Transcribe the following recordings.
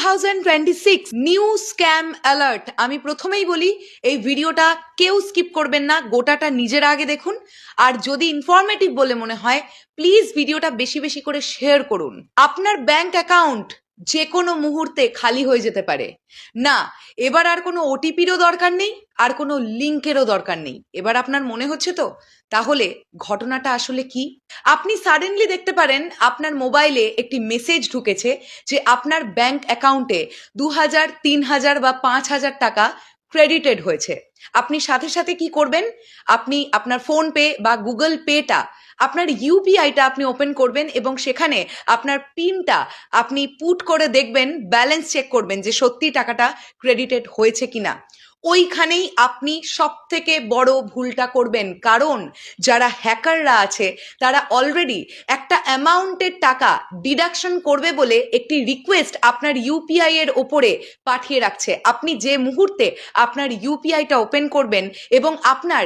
2026 new scam alert. আমি প্রথমেই বলি এই ভিডিওটা কেউ স্কিপ করবেন না, গোটাটা নিজের আগে দেখুন। আর যদি ইনফরমেটিভ বলে মনে হয় প্লিজ ভিডিওটা বেশি বেশি করে শেয়ার করুন। আপনার ব্যাংক অ্যাকাউন্ট যে কোনো মুহূর্তে খালি হয়ে যেতে পারে। না, এবার আর কোনো ওটিপিরও দরকার নেই, আর কোনো লিঙ্কেরও দরকার নেই। এবার আপনার মনে হচ্ছে তো? তাহলে ঘটনাটা আসলে কি? আপনি সাডেনলি দেখতে পারেন আপনার মোবাইলে একটি মেসেজ ঢুকেছে যে আপনার ব্যাংক অ্যাকাউন্টে 2000, 3000 বা 5000 টাকা ক্রেডিটেড হয়েছে। আপনি সাথে সাথে কি করবেন? আপনি আপনার ফোন পে বা গুগল পেটা, আপনার ইউপিআইটা আপনি ওপেন করবেন এবং সেখানে আপনার পিনটা আপনি পুট করে দেখবেন, ব্যালেন্স চেক করবেন যে সত্যি টাকাটা ক্রেডিটেড হয়েছে কিনা। ওইখানেই আপনি সব থেকে বড় ভুলটা করবেন, কারণ যারা হ্যাকাররা আছে তারা অলরেডি একটা অ্যামাউন্টের টাকা ডিডাকশন করবে বলে একটি রিকোয়েস্ট আপনার ইউপিআই এর ওপরে পাঠিয়ে রাখছে। আপনি যে মুহূর্তে আপনার ইউপিআইটা ওপেন করবেন এবং আপনার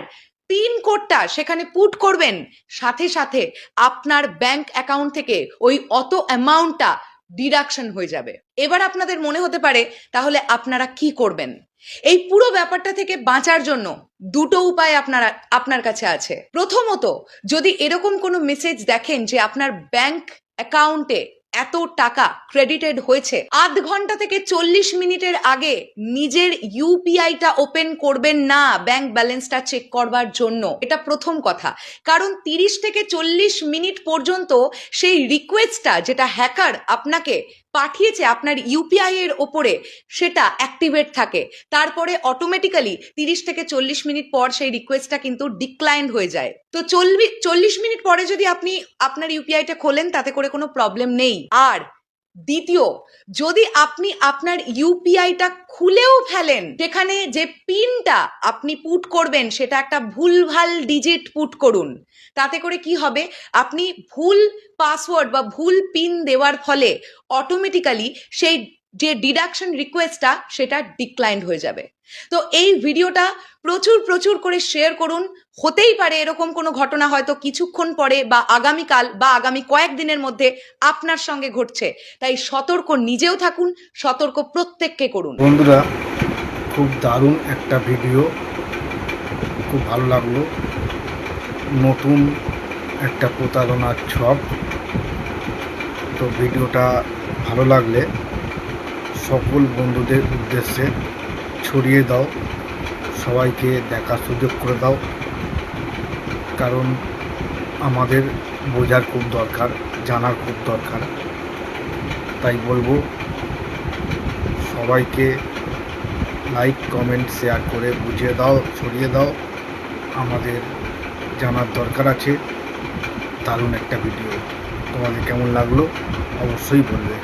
পিন কোডটা সেখানে পুট করবেন, সাথে সাথে আপনার ব্যাংক অ্যাকাউন্ট থেকে ওই অত অ্যামাউন্টটা ডিডাকশন হয়ে যাবে। এবার আপনাদের মনে হতে পারে তাহলে আপনারা কি করবেন? এই পুরো ব্যাপারটা থেকে বাঁচার জন্য দুটো উপায় আপনার কাছে আছে। প্রথমত, যদি এরকম কোনো মেসেজ দেখেন যে আপনার ব্যাংক অ্যাকাউন্টে এত টাকা ক্রেডিটেড হয়েছে, আধ ঘন্টা থেকে 40 মিনিটের আগে নিজের ইউপিআইটা ওপেন করবেন না ব্যাংক ব্যালেন্সটা চেক করবার জন্য। এটা প্রথম কথা। কারণ 30 থেকে 40 মিনিট পর্যন্ত সেই রিকোয়েস্টটা যেটা হ্যাকার আপনাকে পাঠিয়েছে আপনার ইউপিআই এর ওপরে সেটা অ্যাক্টিভেট থাকে। তারপরে অটোমেটিক্যালি 30 থেকে 40 মিনিট পর সেই রিকোয়েস্টটা কিন্তু ডিক্লাইন হয়ে যায়। তো 40 মিনিট পরে যদি আপনি আপনার ইউপিআইটা খোলেন তাতে করে কোনো প্রবলেম নেই। আর দ্বিতীয়, যদি আপনি আপনার ইউপিআইটা খুলেও ফেলেন, সেখানে যে পিনটা আপনি পুট করবেন সেটা একটা ভুলভাল ডিজিট পুট করুন। তাতে করে কি হবে? আপনি ভুল পাসওয়ার্ড বা ভুল পিন দেওয়ার ফলে অটোমেটিক্যালি সেই যে ডিডাকশন রিকোয়েস্টটা সেটা ডিক্লাইন্ড হয়ে যাবে। তো এই ভিডিওটা প্রচুর করে শেয়ার করুন। হতেই পারে এরকম কোনো ঘটনা হয়তো কিছুক্ষণ পরে বা আগামীকাল বা আগামী কয়েকদিনের মধ্যে আপনার সঙ্গে ঘটছে। তাই সতর্ক নিজেও থাকুন, সতর্ক প্রত্যেককে করুন। বন্ধুরা, খুব দারুণ একটা ভিডিও, খুব ভালো লাগলো। নতুন একটা প্রতারণার ছক। তো ভিডিওটা ভালো লাগলে সকল বন্ধুদের উদ্দেশ্যে ছড়িয়ে দাও, সবাইকে দেখার সুযোগ করে দাও, কারণ আমাদের বোঝার খুব দরকার, জানার খুব দরকার। তাই বলবো সবাইকে লাইক, কমেন্ট, শেয়ার করে বুঝিয়ে দাও, ছড়িয়ে দাও। আমাদের জানার দরকার আছে। দারুণ একটা ভিডিও, তোমাদের কেমন লাগলো অবশ্যই বলবে।